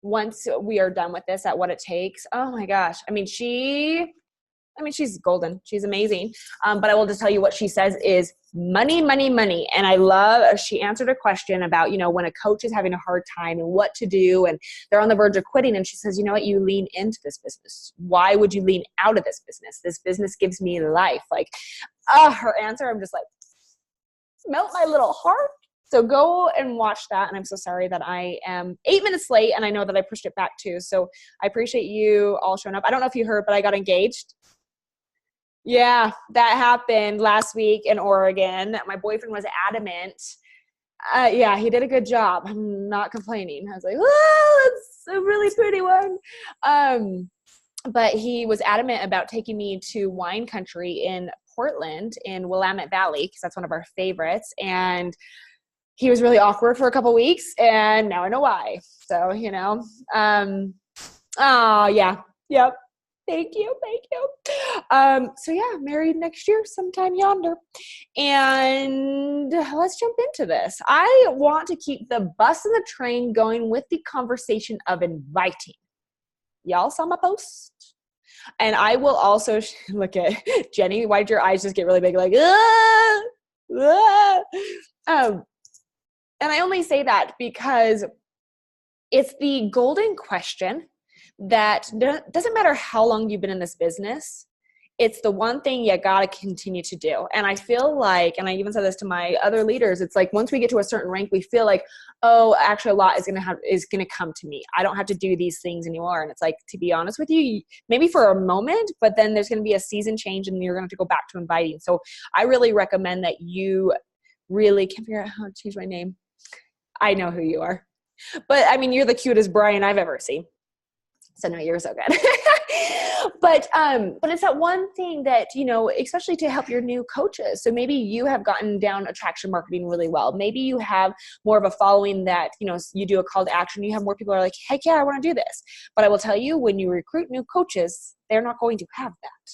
once we are done with this at what it takes, oh my gosh. I mean, she's golden. She's amazing. But I will just tell you what she says is money, money, money. And I love, she answered a question about, when a coach is having a hard time and what to do and they're on the verge of quitting. And she says, you know what, you lean into this business. Why would you lean out of this business? This business gives me life. Like, her answer, I'm just like, melt my little heart. So go and watch that. And I'm so sorry that I am 8 minutes late and I know that I pushed it back too. So I appreciate you all showing up. I don't know if you heard, but I got engaged. Yeah, that happened last week in Oregon. My boyfriend was adamant. Yeah, he did a good job. I'm not complaining. I was like, oh, it's a really pretty one. But he was adamant about taking me to wine country in Portland in Willamette Valley, because that's one of our favorites. And he was really awkward for a couple weeks, and now I know why. So, yeah. Yep. Thank you. So yeah, married next year, sometime yonder. And let's jump into this. I want to keep the bus and the train going with the conversation of inviting. Y'all saw my post? And I will also look at Jenny. Why did your eyes just get really big? Like, and I only say that because it's the golden question that doesn't matter how long you've been in this business. It's the one thing you got to continue to do. And I feel like, and I even said this to my other leaders, it's like once we get to a certain rank, we feel like, oh, actually a lot is going to come to me. I don't have to do these things anymore. And it's like, to be honest with you, maybe for a moment, but then there's going to be a season change and you're going to have to go back to inviting. So I really recommend that you really can figure out how to change my name. I know who you are, but I mean, you're the cutest Brian I've ever seen. So no, you're so good. But it's that one thing that, especially to help your new coaches. So maybe you have gotten down attraction marketing really well. Maybe you have more of a following that, you do a call to action. You have more people who are like, heck yeah, I want to do this. But I will tell you, when you recruit new coaches, they're not going to have that.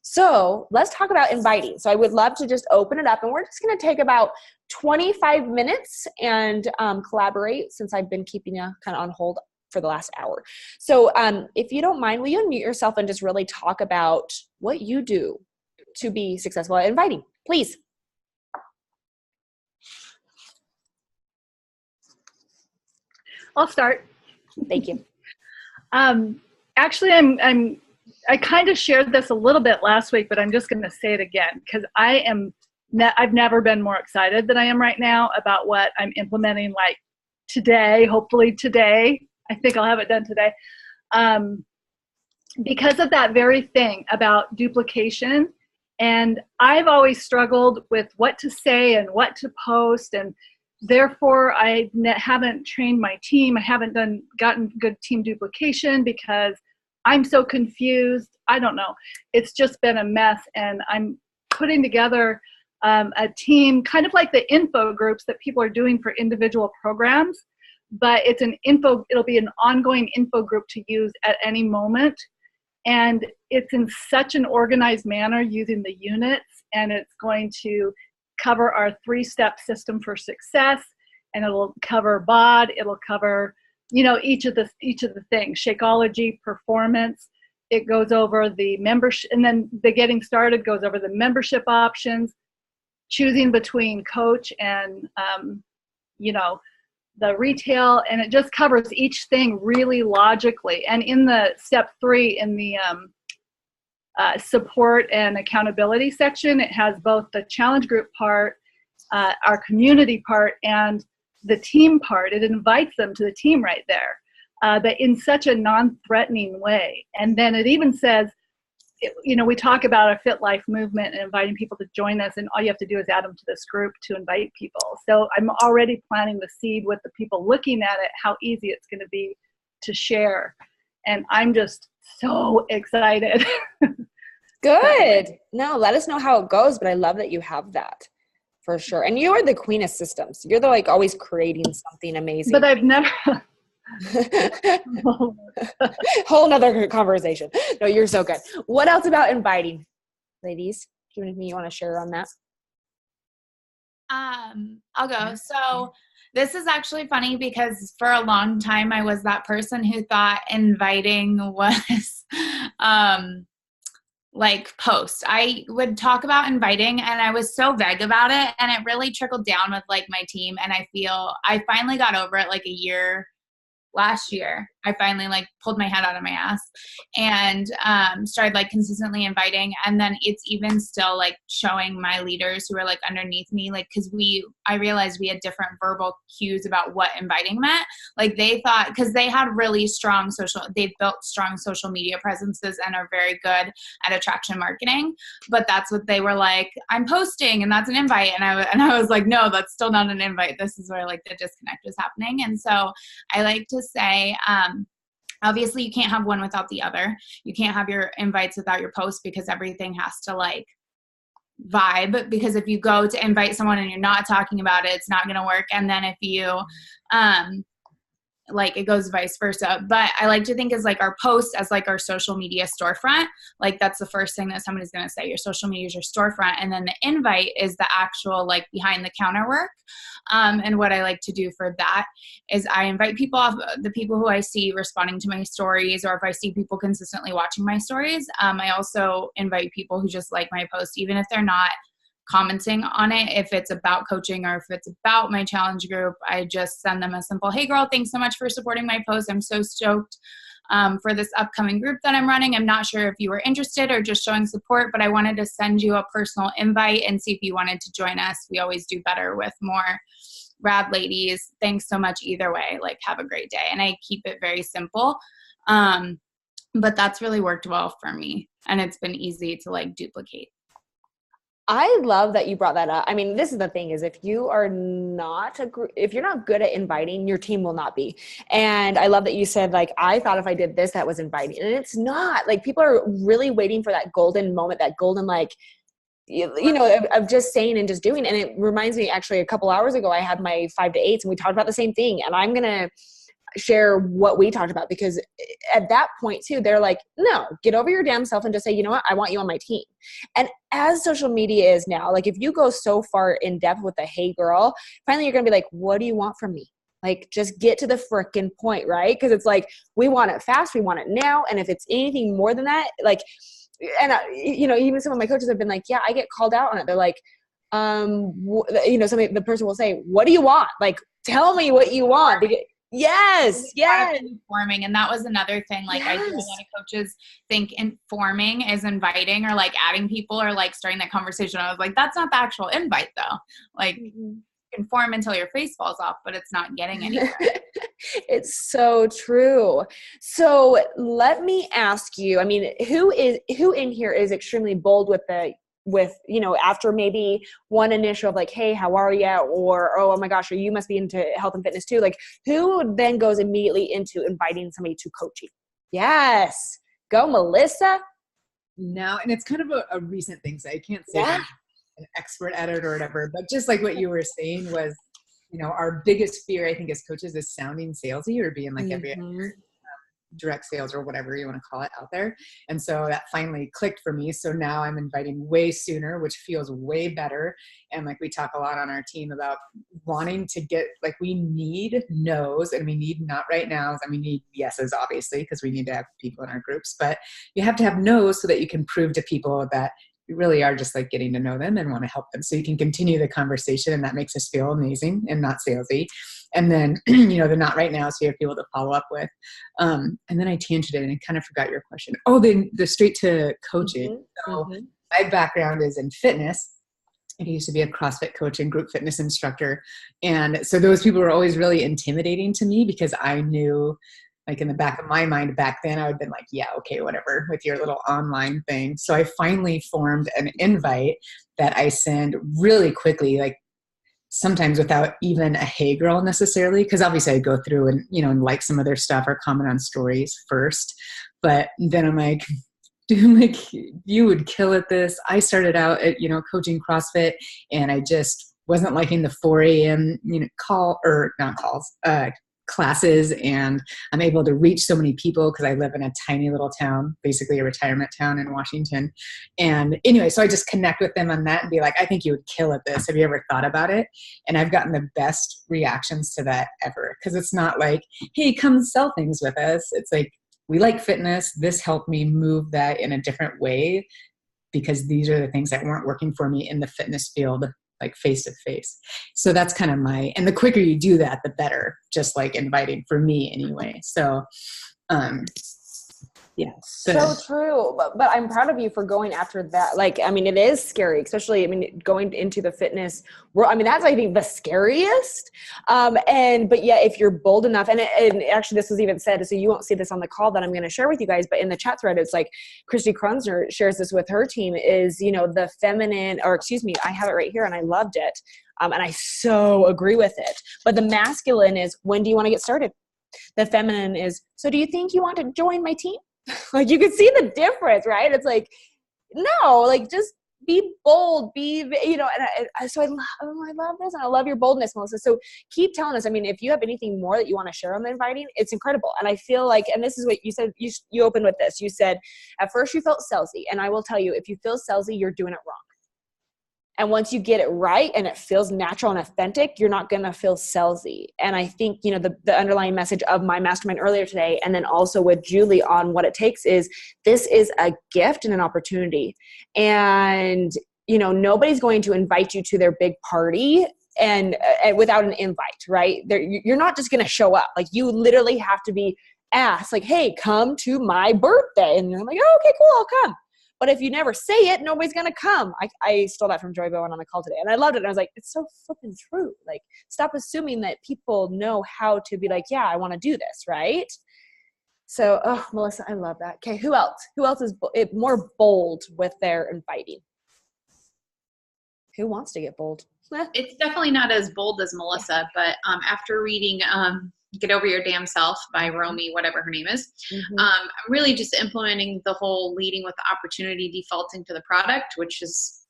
So let's talk about inviting. So I would love to just open it up, and we're just going to take about 25 minutes and collaborate, since I've been keeping you kind of on hold for the last hour. So if you don't mind, will you unmute yourself and just really talk about what you do to be successful at inviting, please? I'll start. Thank you. Actually, I kind of shared this a little bit last week, but I'm just going to say it again because I've never been more excited than I am right now about what I'm implementing, like today, hopefully today. I think I'll have it done today. Because of that very thing about duplication. And I've always struggled with what to say and what to post. And therefore, I haven't trained my team. I haven't gotten good team duplication because I'm so confused. I don't know. It's just been a mess. And I'm putting together a team, kind of like the info groups that people are doing for individual programs. But it'll be an ongoing info group to use at any moment. And it's in such an organized manner using the units, and it's going to cover our 3-step system for success, and it'll cover BOD, it'll cover, each of the things, Shakeology, performance. It goes over the membership, and then the getting started goes over the membership options, choosing between coach and, the retail, and it just covers each thing really logically. And in the step 3, in the support and accountability section, it has both the challenge group part, our community part, and the team part. It invites them to the team right there, but in such a non-threatening way. And then it even says, we talk about a fit life movement and inviting people to join us, and all you have to do is add them to this group to invite people. So I'm already planting the seed with the people looking at it, how easy it's going to be to share. And I'm just so excited. Good. No, let us know how it goes, but I love that you have that for sure. And you are the queen of systems. You're the always creating something amazing. But I've never... Whole nother conversation. No, you're so good. What else about inviting, ladies? Do you have anything you want to share on that? I'll go. So This is actually funny because for a long time I was that person who thought inviting was like post. I would talk about inviting and I was so vague about it, and it really trickled down with like my team, and I feel I finally got over it like last year. I finally like pulled my head out of my ass and started like consistently inviting. And then it's even still like showing my leaders who are like underneath me, like, cause I realized we had different verbal cues about what inviting meant. Like they thought, cause they had really they've built strong social media presences and are very good at attraction marketing, but that's what they were like, I'm posting and that's an invite. And I was like, no, that's still not an invite. This is where like the disconnect is happening. And so I like to say, obviously you can't have one without the other. You can't have your invites without your posts, because everything has to like vibe. Because if you go to invite someone and you're not talking about it, it's not going to work. And then if you, like it goes vice versa. But I like to think is like our posts as like our social media storefront. Like that's the first thing that somebody's going to say. Your social media is your storefront. And then the invite is the actual like behind the counter work. And what I like to do for that is I invite people off, the people who I see responding to my stories, or if I see people consistently watching my stories. I also invite people who just like my post, even if they're not commenting on it. If it's about coaching or if it's about my challenge group, I just send them a simple, hey girl, thanks so much for supporting my post. I'm so stoked for this upcoming group that I'm running. I'm not sure if you were interested or just showing support, but I wanted to send you a personal invite and see if you wanted to join us. We always do better with more rad ladies. Thanks so much either way. Like, have a great day. And I keep it very simple. But that's really worked well for me. And it's been easy to like duplicate. I love that you brought that up. I mean, this is the thing is if you're not good at inviting, your team will not be. And I love that you said like, I thought if I did this, that was inviting, and it's not. Like people are really waiting for that golden moment, that golden, like, you know, of just saying and just doing. And it reminds me, actually a couple hours ago, I had my 5 to 8s and we talked about the same thing. And I'm going to share what we talked about, because at that point too, they're like, no, get over your damn self and just say, you know what, I want you on my team. And as social media is now, like if you go so far in depth with the hey girl, finally you're going to be like, what do you want from me? Like, just get to the frickin' point, right? Because it's like, we want it fast, we want it now. And if it's anything more than that, like, and you know, even some of my coaches have been like, yeah, I get called out on it. They're like, you know, the person will say, what do you want? Like, tell me what you want. Yes. Informing. And that was another thing. Like I do, a lot of coaches think informing is inviting or like adding people or like starting that conversation. I was like, that's not the actual invite though. Like inform until your face falls off, but it's not getting anywhere. It's so true. So let me ask you, I mean, who in here is extremely bold with, you know, after maybe one initial of like, hey, how are you? Or, oh my gosh, or you must be into health and fitness too. Like who then goes immediately into inviting somebody to coaching? Yes. Go, Melissa. No. And it's kind of a recent thing. So I can't say I'm an expert at it or whatever, but just like what you were saying was, you know, our biggest fear, I think as coaches is sounding salesy or being like every direct sales or whatever you want to call it out there. And so that finally clicked for me. So now I'm inviting way sooner, which feels way better. And like we talk a lot on our team about wanting to get, like we need no's and we need not right nows and we need yeses, obviously, because we need to have people in our groups, but you have to have no's so that you can prove to people that you really are just like getting to know them and want to help them. So you can continue the conversation and that makes us feel amazing and not salesy. And then, you know, the not right now, so you have people to follow up with. And then I tangented and I kind of forgot your question. Oh, the straight to coaching. So my background is in fitness. I used to be a CrossFit coach and group fitness instructor. And so those people were always really intimidating to me because I knew, like in the back of my mind back then, I would have been like, yeah, okay, whatever, with your little online thing. So I finally formed an invite that I send really quickly, like sometimes without even a hey girl necessarily, because obviously I go through and, you know, and like some of their stuff or comment on stories first. But then I'm like, dude, like you would kill at this. I started out at, you know, coaching CrossFit and I just wasn't liking the 4 a.m., you know, classes, and I'm able to reach so many people because I live in a tiny little town, basically a retirement town in Washington. And anyway, so I just connect with them on that and be like, I think you would kill at this. Have you ever thought about it? And I've gotten the best reactions to that ever, because it's not like, hey, come sell things with us. It's like, we like fitness. This helped me move that in a different way, because these are the things that weren't working for me in the fitness field, like face to face. So that's kind of and the quicker you do that, the better, just like inviting, for me anyway. So, yeah. So true. But I'm proud of you for going after that. Like, I mean, it is scary, especially, I mean, going into the fitness world. I mean, that's, I think, the scariest. But yeah, if you're bold enough, and actually this was even said, so you won't see this on the call that I'm going to share with you guys, but in the chat thread, it's like Christy Kronsner shares this with her team is, the feminine, or excuse me, I have it right here and I loved it. And I so agree with it. But the masculine is, when do you want to get started? The feminine is, so do you think you want to join my team? Like, you can see the difference, right? It's like, no, like, just be bold, and so I love this, and I love your boldness, Melissa. So keep telling us. I mean, if you have anything more that you want to share on the inviting, it's incredible. And I feel like, and this is what you said, you opened with this. You said, at first you felt salesy, and I will tell you, if you feel salesy, you're doing it wrong. And once you get it right and it feels natural and authentic, you're not going to feel salesy. And I think, the underlying message of my mastermind earlier today, and then also with Julie on what it takes, is this is a gift and an opportunity. And, nobody's going to invite you to their big party and without an invite, right? You're not just going to show up. Like, you literally have to be asked, like, hey, come to my birthday. And you're like, oh, okay, cool, I'll come. But if you never say it, nobody's going to come. I stole that from Joy Bowen on the call today, and I loved it. And I was like, it's so flipping true. Like, stop assuming that people know how to be like, yeah, I want to do this, right? So, Melissa, I love that. Okay, who else? Who else is more bold with their inviting? Who wants to get bold? It's definitely not as bold as Melissa, but after reading Get Over Your Damn Self by Romy, whatever her name is, I'm really just implementing the whole leading with the opportunity, defaulting to the product, which is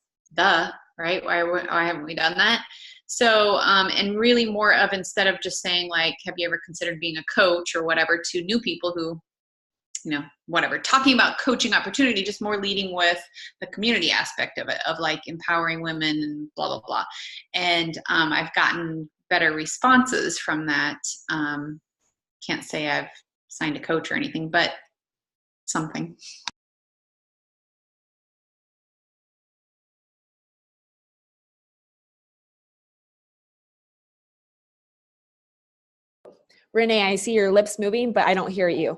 right? Why haven't we done that? So, and really more of, instead of just saying like, have you ever considered being a coach or whatever, to new people who, talking about coaching opportunity, just more leading with the community aspect of it, of like empowering women and blah, blah, blah. And I've gotten better responses from that. Can't say I've signed a coach or anything, but something. Renee, I see your lips moving, but I don't hear you.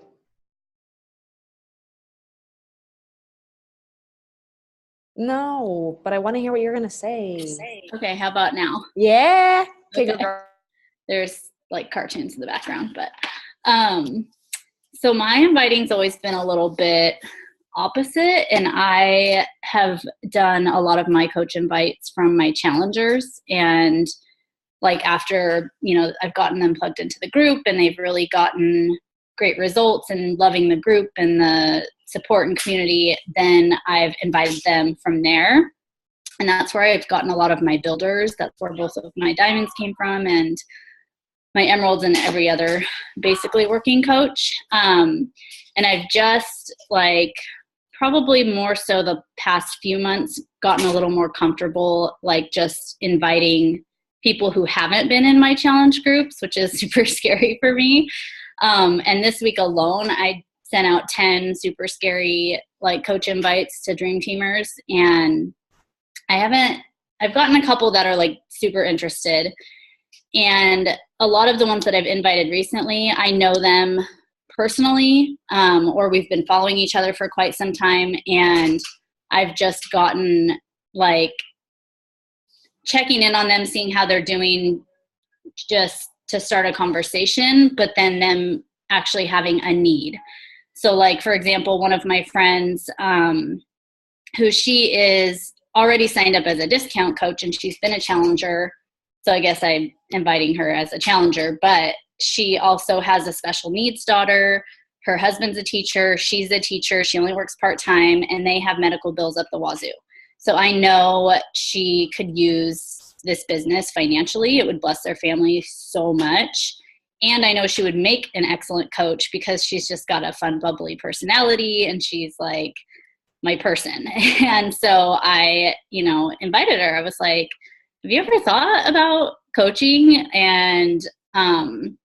No, but I want to hear what you're going to say. Okay, how about now? Yeah. Okay. There's like cartoons in the background, but so my inviting's always been a little bit opposite, and I have done a lot of my coach invites from my challengers, and like after, I've gotten them plugged into the group and they've really gotten great results and loving the group and the support and community, then I've invited them from there. And that's where I've gotten a lot of my builders. That's where both of my diamonds came from, and my emeralds, and every other basically working coach. And I've just probably more so the past few months gotten a little more comfortable, just inviting people who haven't been in my challenge groups, which is super scary for me. And this week alone, I sent out 10 super scary coach invites to Dream Teamers, and I've gotten a couple that are super interested. And a lot of the ones that I've invited recently, I know them personally, or we've been following each other for quite some time. And I've just gotten checking in on them, seeing how they're doing, just to start a conversation, but then them actually having a need. So for example, one of my friends, who she is already signed up as a discount coach, and she's been a challenger. So I guess I'm inviting her as a challenger, but she also has a special needs daughter. Her husband's a teacher. She's a teacher. She only works part-time, and they have medical bills up the wazoo. So I know she could use this business financially. It would bless their family so much. And I know she would make an excellent coach because she's just got a fun, bubbly personality, and she's like my person. And so I, invited her. I was like, have you ever thought about coaching? And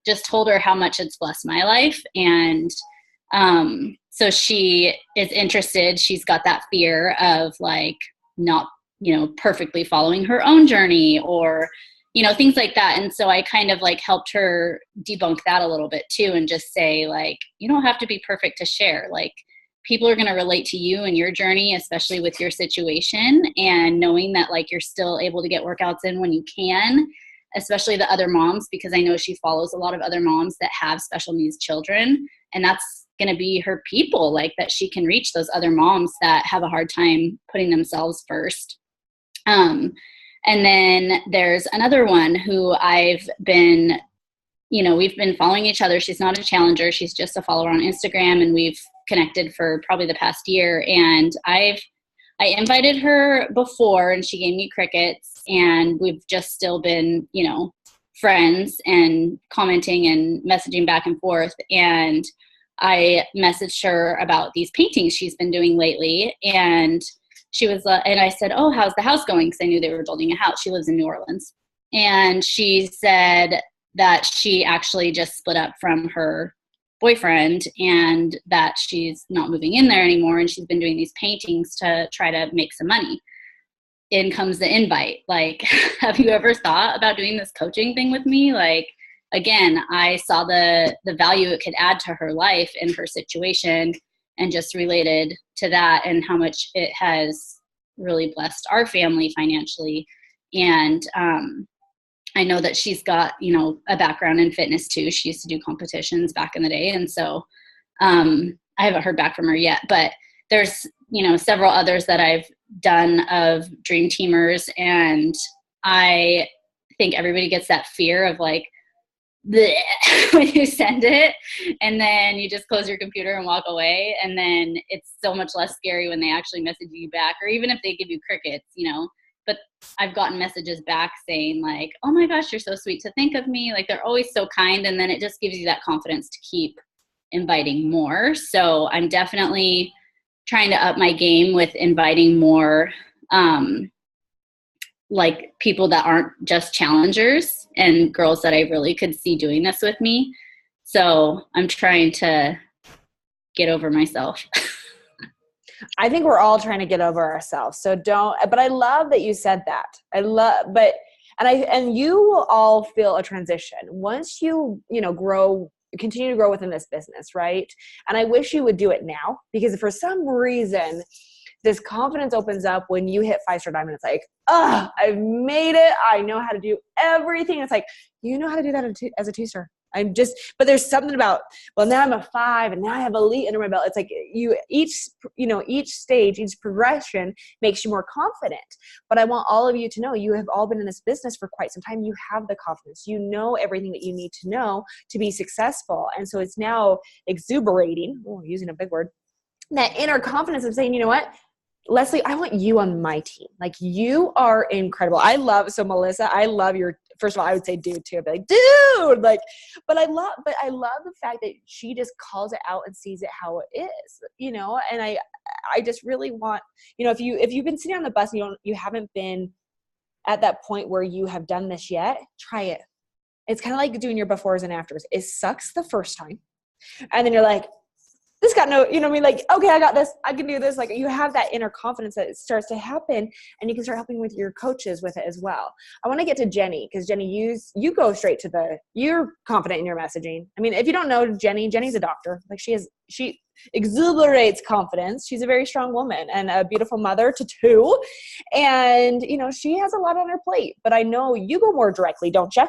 just told her how much it's blessed my life. And so she is interested. She's got that fear of like not, perfectly following her own journey or, things like that. And so I kind of like helped her debunk that a little bit too, and just say like, you don't have to be perfect to share. Like, people are going to relate to you and your journey, especially with your situation, and knowing that like you're still able to get workouts in when you can, especially the other moms, because I know she follows a lot of other moms that have special needs children, and that's going to be her people, like that she can reach those other moms that have a hard time putting themselves first. And then there's another one who I've been, we've been following each other. She's not a challenger. She's just a follower on Instagram, and we've connected for probably the past year. And I invited her before, and she gave me crickets, and we've just still been, friends and commenting and messaging back and forth. And I messaged her about these paintings she's been doing lately, and she was, and I said, oh, how's the house going? Because I knew they were building a house. She lives in New Orleans. And she said that she actually just split up from her boyfriend, and that she's not moving in there anymore, and she's been doing these paintings to try to make some money. In comes the invite. Like, have you ever thought about doing this coaching thing with me? Like, again, I saw the value it could add to her life and her situation, and just related to that and how much it has really blessed our family financially. And I know that she's got, a background in fitness too. She used to do competitions back in the day. And so I haven't heard back from her yet, but there's, several others that I've done of dream teamers. And I think everybody gets that fear of like, bleh, when you send it, and then you just close your computer and walk away. And then it's so much less scary when they actually message you back, or even if they give you crickets, but I've gotten messages back saying like, oh my gosh, you're so sweet to think of me. Like, they're always so kind. And then it just gives you that confidence to keep inviting more. So I'm definitely trying to up my game with inviting more, like people that aren't just challengers, and girls that I really could see doing this with me. So I'm trying to get over myself. I think we're all trying to get over ourselves. So but I love that you said that. And you will all feel a transition once you, continue to grow within this business, right? And I wish you would do it now, because for some reason, this confidence opens up when you hit 5-star diamond. It's like, I've made it. I know how to do everything. It's like, you know how to do that as a 2-star. But there's something about, well, now I'm a 5 and now I have elite under my belt. It's like each stage, each progression makes you more confident. But I want all of you to know, you have all been in this business for quite some time. You have the confidence. You know everything that you need to know to be successful. And so it's now exuberating, using a big word, that inner confidence of saying, you know what, Leslie, I want you on my team. Like, you are incredible. So Melissa, I love first of all, I would say dude too. I'd be like, dude, like, but I love the fact that she just calls it out and sees it how it is, and I just really want, if you've been sitting on the bus and you haven't been at that point where you have done this yet, try it. It's kind of like doing your befores and afters. It sucks the first time. And then you're like, this got no, like, okay, I got this. I can do this. Like, you have that inner confidence that it starts to happen, and you can start helping with your coaches with it as well. I want to get to Jenny, because Jenny, you go straight to you're confident in your messaging. I mean, if you don't know Jenny's a doctor. Like, she exuberates confidence. She's a very strong woman and a beautiful mother to 2. And, she has a lot on her plate, but I know you go more directly, don't you?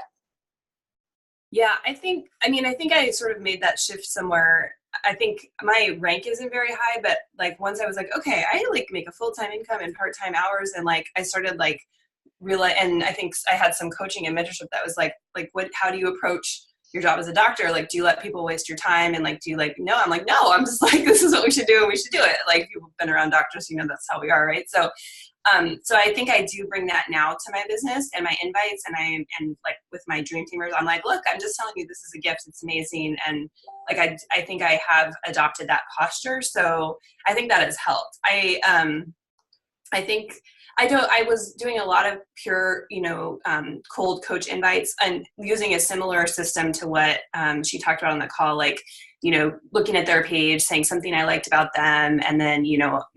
Yeah, I think I sort of made that shift somewhere. I think my rank isn't very high, but like once I was like, okay, I like make a full-time income and part-time hours. And like, I started like realize, and I think I had some coaching and mentorship that was like how do you approach your job as a doctor? Like, do you let people waste your time? And like, do you like, no, I'm like, no, I'm just like, this is what we should do. And we should do it. Like, people have been around doctors, that's how we are. Right. So So I think I do bring that now to my business and my invites, and like with my dream teamers, I'm like, look, I'm just telling you, this is a gift. It's amazing. And like, I think I have adopted that posture. So I think that has helped. I think I was doing a lot of pure, cold coach invites and using a similar system to what she talked about on the call, like, looking at their page, saying something I liked about them, and then,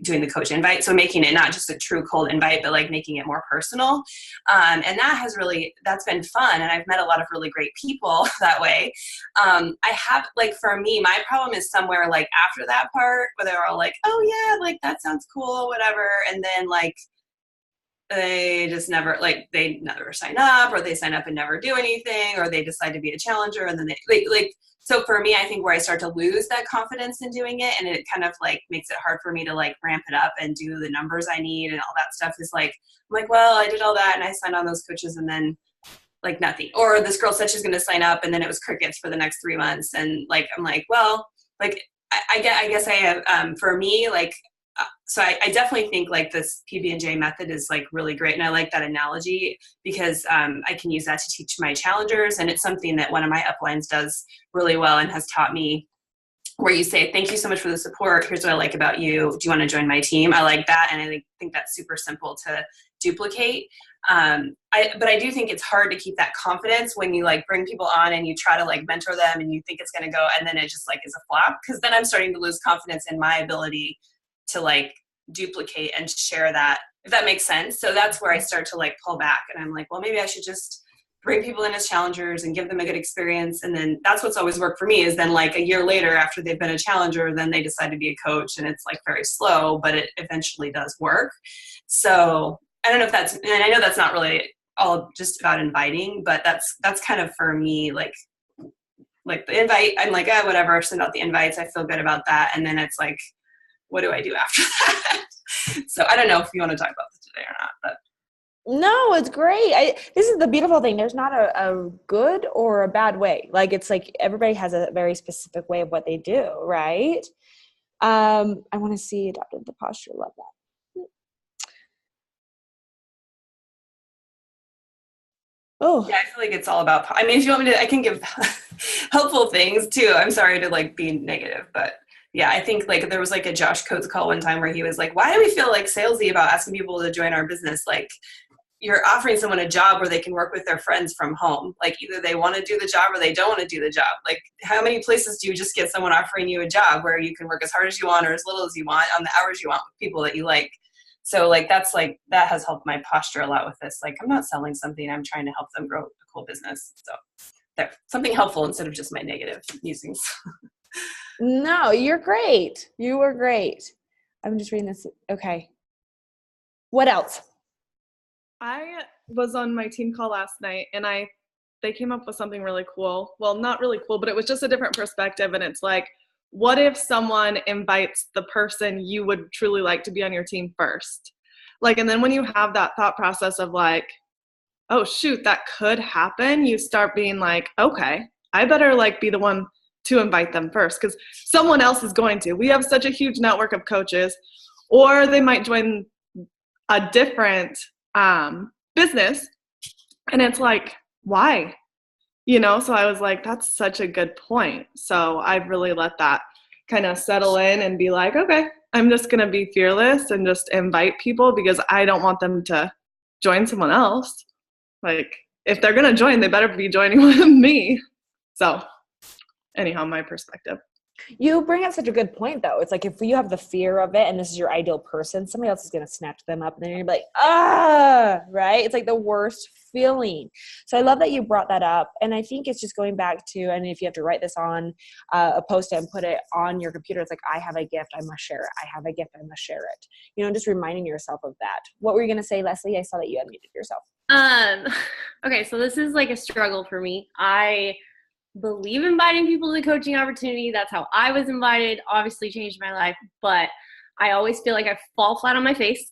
doing the coach invite. So making it not just a true cold invite, but like making it more personal. And that's been fun. And I've met a lot of really great people that way. I have, like, for me, my problem is somewhere like after that part where they're all like, oh yeah, like that sounds cool, whatever. And then like, they just never, like, they never sign up, or they sign up and never do anything, or they decide to be a challenger. And then they so for me, I think where I start to lose that confidence in doing it, and it kind of like makes it hard for me to like ramp it up and do the numbers I need and all that stuff, is like, I'm like, well, I did all that and I signed on those coaches and then like nothing. Or this girl said she's going to sign up and then it was crickets for the next 3 months. And like, I'm like, well, like, I guess I have, for me, like, so I definitely think like this PB&J method is like really great. And I like that analogy because I can use that to teach my challengers. And it's something that one of my uplines does really well and has taught me, where you say, thank you so much for the support. Here's what I like about you. Do you want to join my team? I like that. And I think that's super simple to duplicate. But I do think it's hard to keep that confidence when you like bring people on and you try to like mentor them and you think it's going to go, and then it just like is a flop. Cause then I'm starting to lose confidence in my ability to like duplicate and share that, if that makes sense. So that's where I start to like pull back, and I'm like, well, maybe I should just bring people in as challengers and give them a good experience. And then that's what's always worked for me, is then like a year later after they've been a challenger, then they decide to be a coach, and it's like very slow, but it eventually does work. So I don't know if that's, and I know that's not really all just about inviting, but that's kind of for me, like the invite, I'm like, whatever, send out the invites. I feel good about that. And then it's like, what do I do after that? So I don't know if you want to talk about this today or not, but. No, it's great. This is the beautiful thing. There's not a good or a bad way. Like, it's like everybody has a very specific way of what they do, right? I want to see adopted the posture. Love that. Oh, yeah, I feel like it's all about, I mean, if you want me to, I can give helpful things too. I'm sorry to like be negative, but yeah, I think like there was like a Josh Coates call one time where he was like, why do we feel like salesy about asking people to join our business? Like, you're offering someone a job where they can work with their friends from home. Like, either they want to do the job or they don't want to do the job. Like, how many places do you just get someone offering you a job where you can work as hard as you want or as little as you want on the hours you want with people that you like? So like, that's like, that has helped my posture a lot with this. Like, I'm not selling something, I'm trying to help them grow a cool business. So there, something helpful instead of just my negative musings. no, you're great. You were great. I'm just reading this. Okay. What else? I was on my team call last night, and they came up with something really cool. Well, not really cool, but it was just a different perspective. And it's like, what if someone invites the person you would truly like to be on your team first? Like, and then when you have that thought process of like, oh shoot, that could happen, you start being like, okay, I better like be the one to invite them first, because someone else is going to. We have such a huge network of coaches, or they might join a different business, and it's like, why? So I was like, that's such a good point. So I've really let that kind of settle in and be like, okay, I'm just going to be fearless and just invite people, because I don't want them to join someone else. Like, if they're going to join, they better be joining with me. So anyhow, my perspective. You bring up such a good point, though. It's like, if you have the fear of it and this is your ideal person, somebody else is going to snatch them up, and then you're like, right? It's like the worst feeling. So I love that you brought that up. And I think it's just going back to, and if you have to write this on a Post-it and put it on your computer, it's like, I have a gift, I must share it. I have a gift, I must share it. Just reminding yourself of that. What were you going to say, Leslie? I saw that you unmuted yourself. Okay, so this is like a struggle for me. I believe inviting people to the coaching opportunity. That's how I was invited. Obviously changed my life, but I always feel like I fall flat on my face.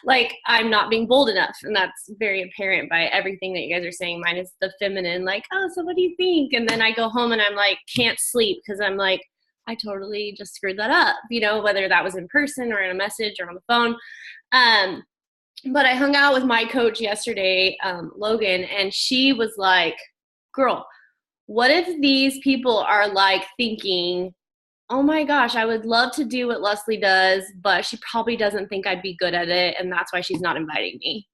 Like, I'm not being bold enough. And that's very apparent by everything that you guys are saying. Mine is the feminine, like, oh, so what do you think? And then I go home and I'm like, can't sleep, because I'm like, I totally just screwed that up, whether that was in person or in a message or on the phone. But I hung out with my coach yesterday, Logan, and she was like, girl, what if these people are like thinking, oh my gosh, I would love to do what Leslie does, but she probably doesn't think I'd be good at it, and that's why she's not inviting me.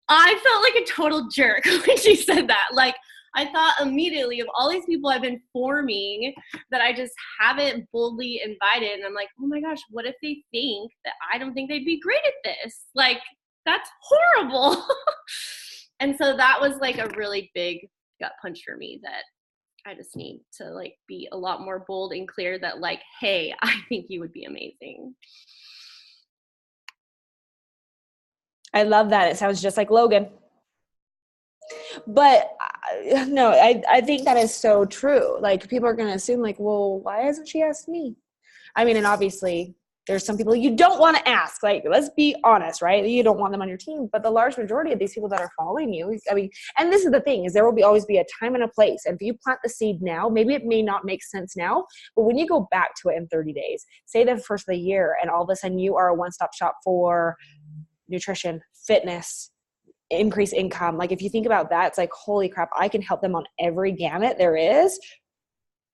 I felt like a total jerk when she said that. Like, I thought immediately of all these people I've been forming that I just haven't boldly invited. And I'm like, oh my gosh, what if they think that I don't think they'd be great at this? Like, that's horrible. And so that was like a really big gut punch for me that I just need to like be a lot more bold and clear that like, hey, I think you would be amazing. I love that. It sounds just like Logan. But no, I think that is so true. Like, people are going to assume like, well, why hasn't she asked me? I mean, and obviously there's some people you don't want to ask. Like, let's be honest, right? You don't want them on your team. But the large majority of these people that are following you, I mean, and this is the thing, is there will always be a time and a place. And if you plant the seed now, maybe it may not make sense now, but when you go back to it in 30 days, say the first of the year, and all of a sudden you are a one-stop shop for nutrition, fitness, increase income. Like, if you think about that, it's like, holy crap, I can help them on every gamut there is.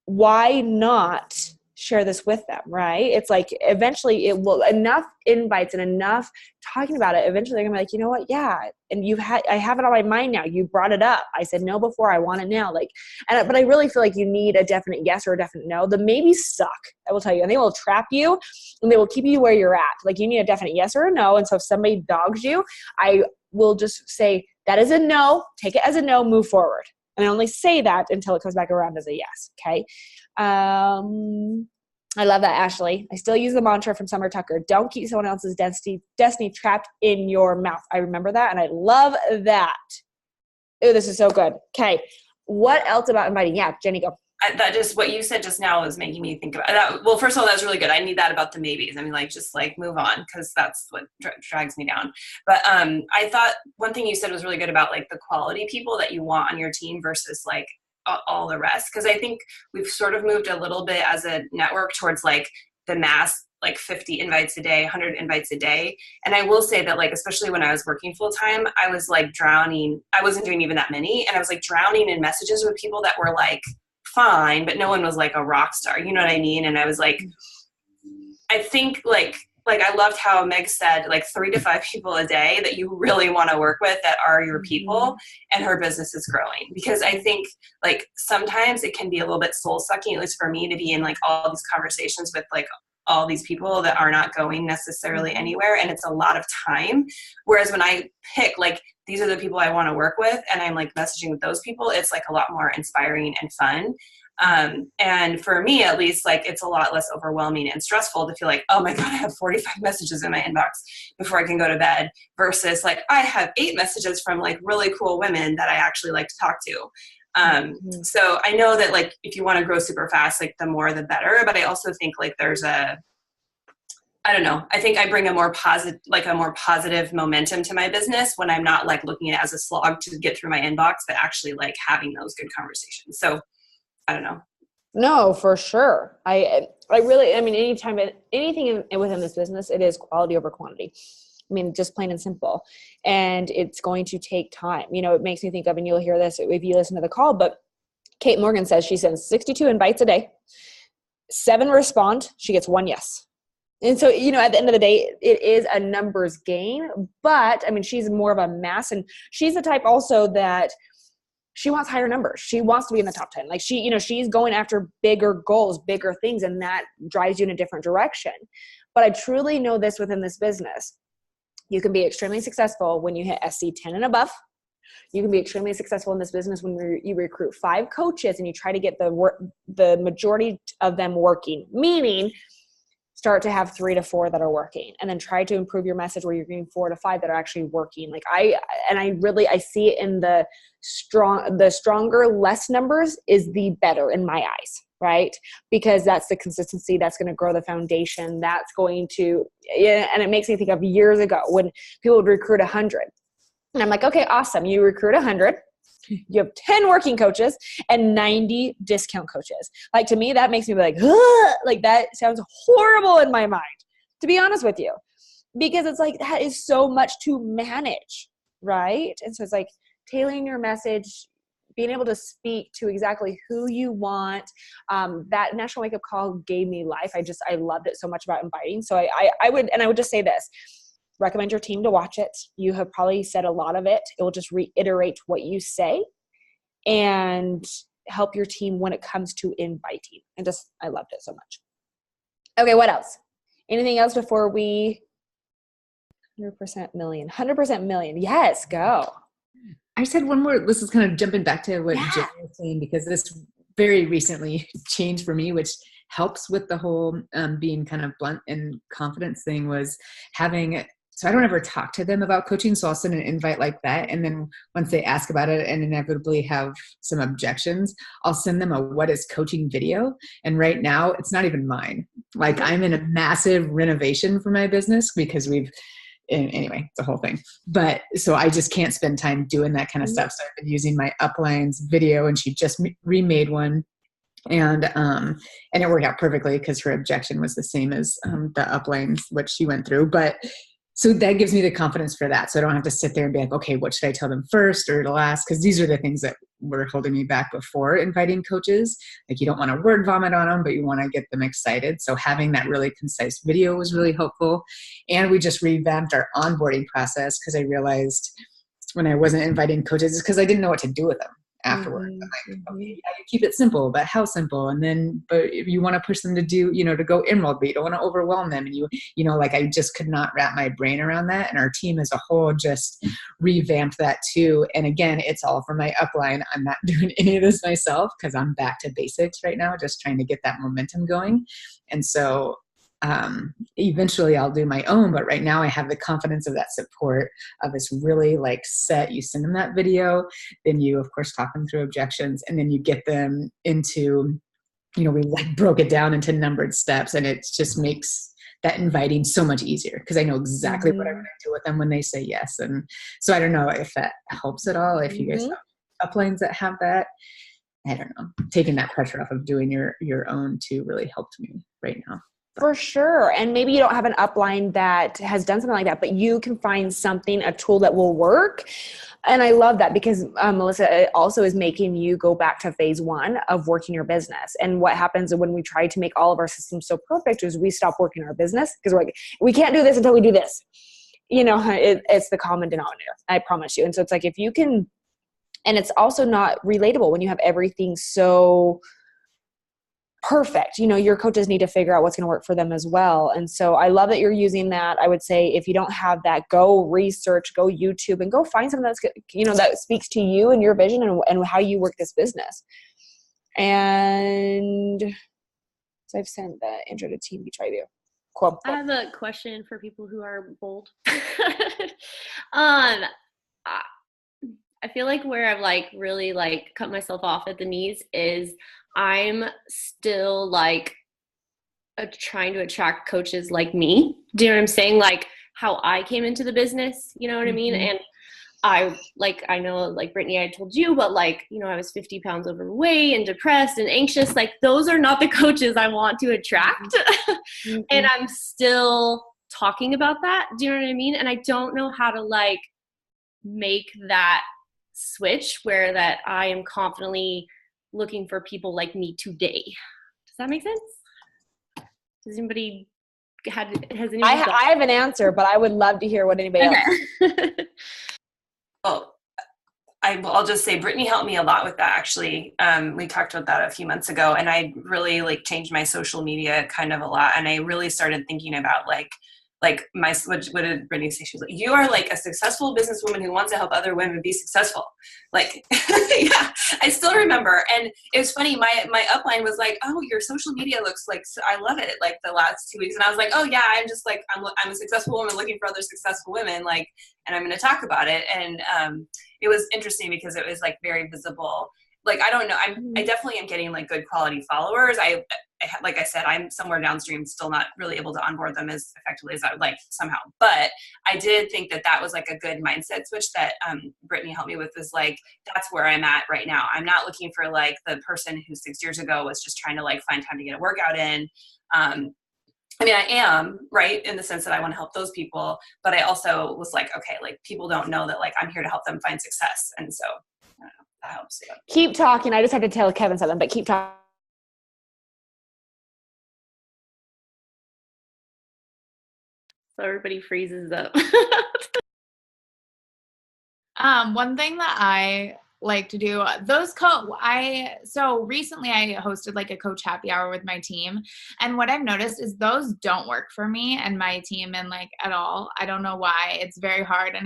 Why not share this with them, right? It's like, eventually it will, enough invites and enough talking about it, eventually they're gonna be like, you know what? Yeah. And I have it on my mind now. You brought it up. I said no before, I want it now. Like, but I really feel like you need a definite yes or a definite no. The maybes suck, I will tell you, and they will trap you and they will keep you where you're at. Like, you need a definite yes or a no. And so if somebody dogs you, I will just say, that is a no, take it as a no, move forward. And I only say that until it comes back around as a yes. Okay. I love that, Ashley. I still use the mantra from Summer Tucker. Don't keep someone else's destiny trapped in your mouth. I remember that. And I love that. Oh, this is so good. Okay. What else about inviting? Yeah, Jenny, go. That just, what you said just now is making me think about that. Well, first of all, that was really good. I need that about the maybes. I mean, like, just like move on, because that's what drags me down. But I thought one thing you said was really good about like the quality people that you want on your team versus like all the rest. Because I think we've sort of moved a little bit as a network towards like the mass, like 50 invites a day, 100 invites a day. And I will say that, like, especially when I was working full time, I was like drowning. I wasn't doing even that many. And I was like drowning in messages with people that were like fine, but no one was like a rock star. You know what I mean? And I was like, I think like I loved how Meg said like 3 to 5 people a day that you really want to work with that are your people, and her business is growing. Because I think like sometimes it can be a little bit soul sucking, at least for me, to be in like all these conversations with like all these people that are not going necessarily anywhere. And it's a lot of time. Whereas when I pick like, these are the people I want to work with, and I'm like messaging with those people, it's like a lot more inspiring and fun. And for me, at least, like, it's a lot less overwhelming and stressful to feel like, oh my God, I have 45 messages in my inbox before I can go to bed, versus like, I have 8 messages from like really cool women that I actually like to talk to. So I know that like, if you want to grow super fast, like the more, the better. But I also think like there's I don't know. I think I bring a more positive momentum to my business when I'm not like looking at it as a slog to get through my inbox, but actually like having those good conversations. So I don't know. No, for sure. I really, I mean, anything within this business, it is quality over quantity. I mean, just plain and simple. And it's going to take time. You know, it makes me think of, and you'll hear this if you listen to the call, but Kate Morgan says she sends 62 invites a day, 7 respond, she gets 1 yes. And so, you know, at the end of the day, it is a numbers game, but I mean, she's more of a mass, and she's the type also that she wants higher numbers. She wants to be in the top 10. Like, she, you know, she's going after bigger goals, bigger things, and that drives you in a different direction. But I truly know this within this business. You can be extremely successful when you hit SC 10 and above. You can be extremely successful in this business when you recruit 5 coaches and you try to get the majority of them working, meaning start to have 3 to 4 that are working, and then try to improve your message where you're getting 4 to 5 that are actually working. Like I see it in the stronger, less numbers is the better in my eyes, right? Because that's the consistency that's going to grow the foundation. That's going to, and it makes me think of years ago when people would recruit 100. And I'm like, okay, awesome. You recruit 100. You have 10 working coaches and 90 discount coaches. Like, to me, that makes me be like, ugh! Like, that sounds horrible in my mind, to be honest with you, because it's like, that is so much to manage, right? And so it's like tailoring your message, being able to speak to exactly who you want. That National Wake Up Call gave me life. I loved it so much about inviting. So I would just say this, recommend your team to watch it. You have probably said a lot of it. It will just reiterate what you say and help your team when it comes to inviting. I loved it so much. Okay, what else? Anything else before we 100% million? Yes, go. I said one more. This is kind of jumping back to what Jen was saying, because this very recently changed for me, which helps with the whole being kind of blunt and confidence thing, was having, so I don't ever talk to them about coaching. So I'll send an invite like that. And then once they ask about it and inevitably have some objections, I'll send them a what is coaching video. And right now it's not even mine. Like, I'm in a massive renovation for my business because anyway, it's a whole thing. But so I just can't spend time doing that kind of stuff. So I've been using my uplines video, and she just remade one. And it worked out perfectly because her objection was the same as the uplines, what she went through. But so that gives me the confidence for that. So I don't have to sit there and be like, okay, what should I tell them first or last? Because these are the things that were holding me back before inviting coaches. Like, you don't want to word vomit on them, but you want to get them excited. So having that really concise video was really helpful. And we just revamped our onboarding process, because I realized when I wasn't inviting coaches, it's because I didn't know what to do with them afterwards. I'm like, okay, yeah, you keep it simple, but how simple? And then, but if you want to push them to do, to go emerald, but you don't want to overwhelm them. And like, I just could not wrap my brain around that. And our team as a whole just revamped that too. And again, it's all from my upline. I'm not doing any of this myself, because I'm back to basics right now, just trying to get that momentum going. And so eventually I'll do my own, but right now I have the confidence of that support of it's really like set. You send them that video, then you of course talk them through objections, and then you get them into, we like broke it down into numbered steps, and it just makes that inviting so much easier, because I know exactly what I'm going to do with them when they say yes. And so I don't know if that helps at all. If you guys have uplines that have that, I don't know, taking that pressure off of doing your own too really helped me right now. For sure. And maybe you don't have an upline that has done something like that, but you can find something, a tool that will work. And I love that, because Melissa, it also is making you go back to phase one of working your business. And what happens when we try to make all of our systems so perfect is we stop working our business, because we're like, we can't do this until we do this. It's the common denominator, I promise you. And so it's like, if you can, and it's also not relatable when you have everything so perfect. Your coaches need to figure out what's going to work for them as well. And so I love that you're using that. I would say if you don't have that, go research, go YouTube, and go find something that's, that speaks to you and your vision and how you work this business. And so I've sent the intro to Team Beach Review. Cool. I have a question for people who are bold. I feel like where I've really cut myself off at the knees is I'm still trying to attract coaches like me. Do you know what I'm saying? Like how I came into the business, you know what I mean? And I know Brittany, I told you, but I was 50 pounds overweight and depressed and anxious. Those are not the coaches I want to attract. And I'm still talking about that. Do you know what I mean? And I don't know how to make that switch where that I am confidently looking for people like me today. Does that make sense? Has anybody I have an answer, but I would love to hear what anybody else. Well, I'll just say Brittany helped me a lot with that, actually. We talked about that a few months ago, and I really changed my social media kind of a lot. And I really started thinking about what did Brittany say? She was like, you are a successful businesswoman who wants to help other women be successful. Yeah, I still remember. And it was funny. My upline was like, oh, your social media looks I love it. The last 2 weeks. And I was like, oh yeah, I'm just I'm a successful woman looking for other successful women. And I'm going to talk about it. And it was interesting because it was very visible. like, I don't know. I definitely am getting like good quality followers. Like I said, I'm somewhere downstream, still not really able to onboard them as effectively as I would like somehow. But I did think that was like a good mindset switch that Brittany helped me with, is like, that's where I'm at right now. I'm not looking for like the person who 6 years ago was just trying to like find time to get a workout in. I mean, I am, right, in the sense that I want to help those people, but I also was like, okay, like, people don't know that like I'm here to help them find success. And so, I don't know, that helps. Yeah. Keep talking. I just had to tell Kevin something, but keep talking. So everybody freezes up. One thing that I like to do, so recently I hosted like a coach happy hour with my team, and what I've noticed is those don't work for me and my team, and like at all. I don't know why. It's very hard,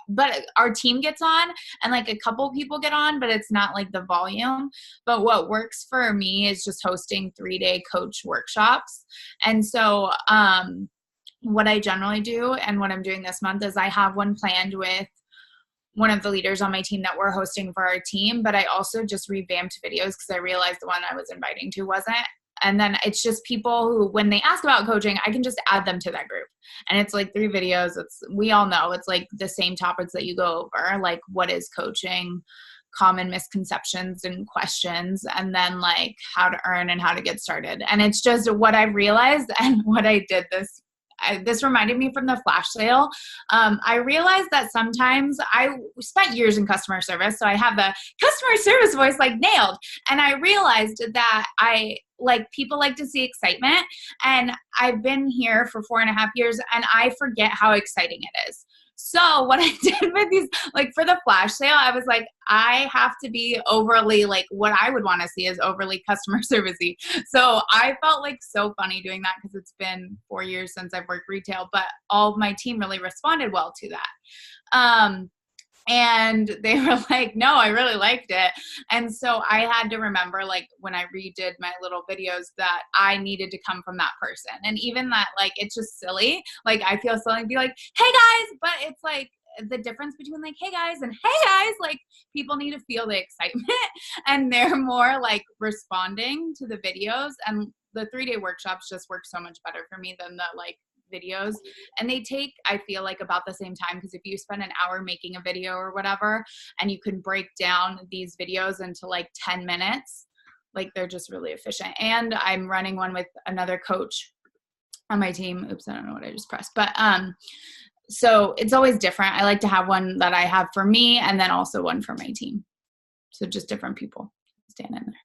but our team gets on and like a couple people get on, but it's not like the volume. But what works for me is just hosting 3-day coach workshops. And so what I generally do, and what I'm doing this month, is I have one planned with one of the leaders on my team that we're hosting for our team, but I also just revamped videos because I realized the one I was inviting to wasn't. And then it's just people who, when they ask about coaching, I can just add them to that group. And it's like 3 videos. We all know it's like the same topics that you go over, like what is coaching, common misconceptions and questions, and then like how to earn and how to get started. And it's just what I realized, and what I did this reminded me from the flash sale. I realized that sometimes I spent years in customer service, so I have the customer service voice like nailed. And I realized that people like to see excitement, and I've been here for 4.5 years, and I forget how exciting it is. So what I did with these, like for the flash sale, I was like, I have to be overly, like what I would want to see is overly customer servicey. So I felt like so funny doing that because it's been 4 years since I've worked retail, but all of my team really responded well to that. And they were like, no, I really liked it. And so I had to remember, like, when I redid my little videos, that I needed to come from that person. And even that, like, it's just silly. Like, I feel silly to be like, hey, guys. But it's like the difference between, like, hey, guys and hey, guys. Like, people need to feel the excitement. And they're more, like, responding to the videos. And the 3-day workshops just work so much better for me than the, like, videos. And they take, I feel like, about the same time, because if you spend an hour making a video or whatever, and you can break down these videos into like 10 minutes, like they're just really efficient. And I'm running one with another coach on my team. Oops, I don't know what I just pressed, but so it's always different. I like to have one that I have for me, and then also one for my team, so just different people stand in there.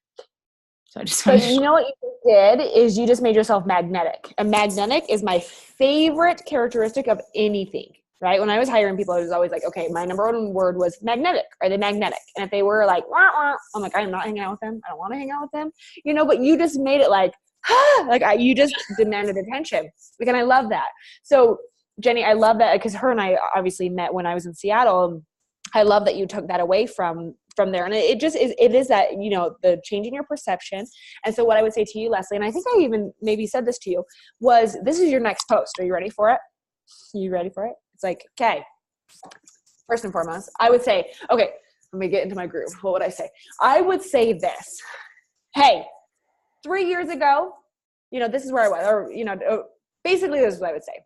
So I just you know what you did is you just made yourself magnetic. And magnetic is my favorite characteristic of anything, right? When I was hiring people, I was always like, okay, my number one word was magnetic. Are they magnetic? And if they were like, wah, wah, I'm like, I'm not hanging out with them. I don't want to hang out with them. You know, but you just made it like, you just demanded attention. Like, and I love that. So Jenny, I love that, because her and I obviously met when I was in Seattle. I love that you took that away from there. And it is that, you know, the change in your perception. And so what I would say to you, Leslie, and I think I even maybe said this to you, was this is your next post. Are you ready for it? You ready for it? It's like, okay, first and foremost, I would say, okay, let me get into my groove. What would I say? I would say this. Hey, 3 years ago, you know, this is where I was, or, you know, basically this is what I would say.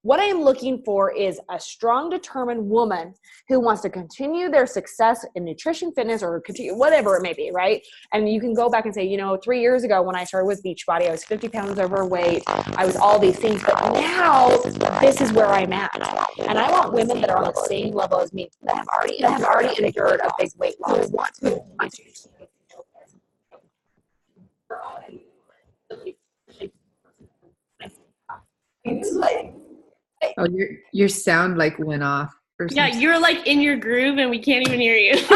What I am looking for is a strong, determined woman who wants to continue their success in nutrition, fitness, or continue whatever it may be, right? And you can go back and say, you know, 3 years ago when I started with Beachbody, I was 50 pounds overweight. I was all these things, but now this is where I'm at. And I want women that are on the same level as me, that have already endured a big weight loss. Oh, your sound like went off. Yeah, you're like in your groove and we can't even hear you. Okay,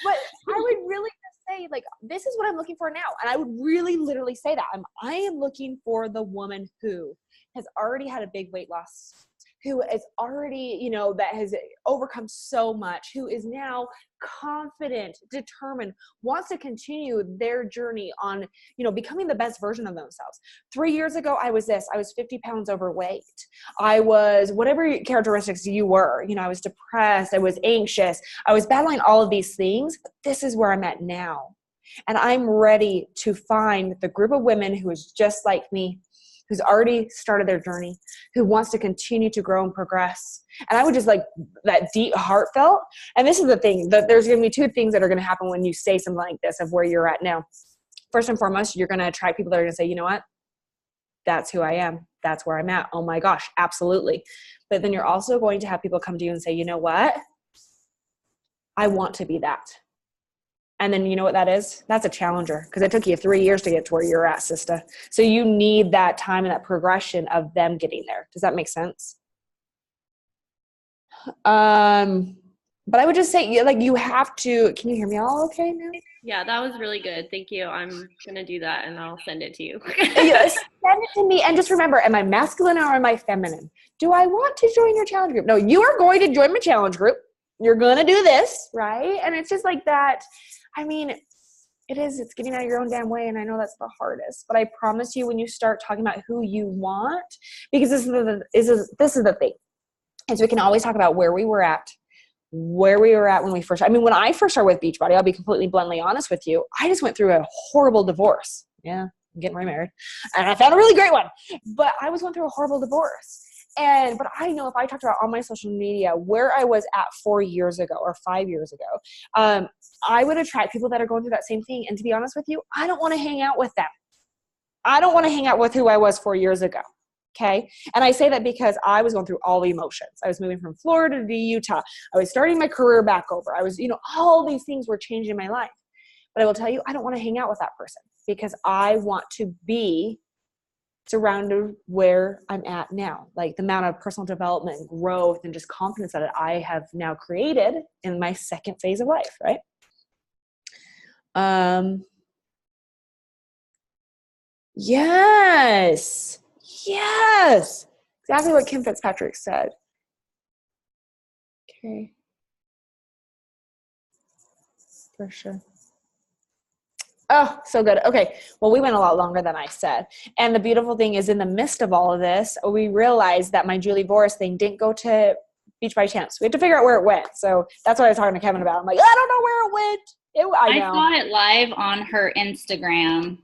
but I would really just say, like, this is what I'm looking for now. And I would really literally say that. I am looking for the woman who has already had a big weight loss, who is already, you know, that has overcome so much, who is now confident, determined, wants to continue their journey on, you know, becoming the best version of themselves. 3 years ago, I was 50 pounds overweight. I was whatever characteristics you were, you know, I was depressed, I was anxious, I was battling all of these things, but this is where I'm at now. And I'm ready to find the group of women who is just like me, who's already started their journey, who wants to continue to grow and progress. And I would just like that deep heartfelt. And this is the thing, that there's going to be two things that are going to happen when you say something like this of where you're at now. First and foremost, you're going to attract people that are going to say, you know what? That's who I am. That's where I'm at. Oh my gosh, absolutely. But then you're also going to have people come to you and say, you know what? I want to be that. And then you know what that is? That's a challenger, because it took you 3 years to get to where you're at, sister. So you need that time and that progression of them getting there. Does that make sense? But I would just say, like, you have to, can you hear me all okay now? Yeah, that was really good. Thank you. I'm going to do that and I'll send it to you. Yes, send it to me. And just remember, am I masculine or am I feminine? Do I want to join your challenge group? No, you are going to join my challenge group. You're going to do this, right? And it's just like that. I mean, it's getting out of your own damn way. And I know that's the hardest, but I promise you, when you start talking about who you want, because this is the thing, is we can always talk about where we were at when we first, I mean, when I first started with Beachbody, I'll be completely bluntly honest with you. I just went through a horrible divorce. Yeah, I'm getting remarried. And I found a really great one, but I was going through a horrible divorce. But I know if I talked about on my social media where I was at 4 years ago or 5 years ago, I would attract people that are going through that same thing. And to be honest with you, I don't want to hang out with them. I don't want to hang out with who I was 4 years ago. Okay. And I say that because I was going through all the emotions. I was moving from Florida to Utah. I was starting my career back over. I was, you know, all these things were changing in my life. But I will tell you, I don't want to hang out with that person, because I want to be surrounded where I'm at now, like the amount of personal development, growth, and just confidence that I have now created in my second phase of life, right? Yes. Exactly what Kim Fitzpatrick said. Okay. For sure. Oh, so good. Okay. Well, we went a lot longer than I said. And the beautiful thing is, in the midst of all of this, we realized that my Julie Boris thing didn't go to Beach by chance. We had to figure out where it went. So that's what I was talking to Kevin about. I'm like, I don't know where it went. I saw it live on her Instagram.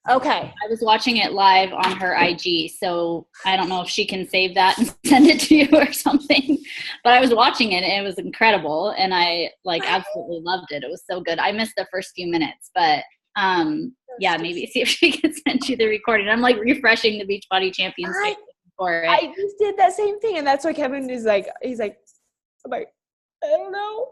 Okay. I was watching it live on her IG, so I don't know if she can save that and send it to you or something. But I was watching it, and it was incredible, and I absolutely loved it. It was so good. I missed the first few minutes, but yeah, maybe see if she can send you the recording. I'm like refreshing the Beachbody Champions for it. I just did that same thing, and that's what Kevin is like. He's like, I'm like, I don't know.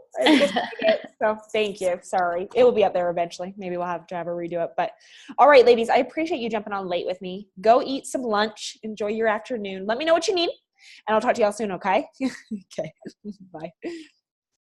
So thank you. Sorry. It will be up there eventually. Maybe we'll have to have her redo it. But all right, ladies, I appreciate you jumping on late with me. Go eat some lunch. Enjoy your afternoon. Let me know what you need, and I'll talk to y'all soon, okay? Okay. Bye.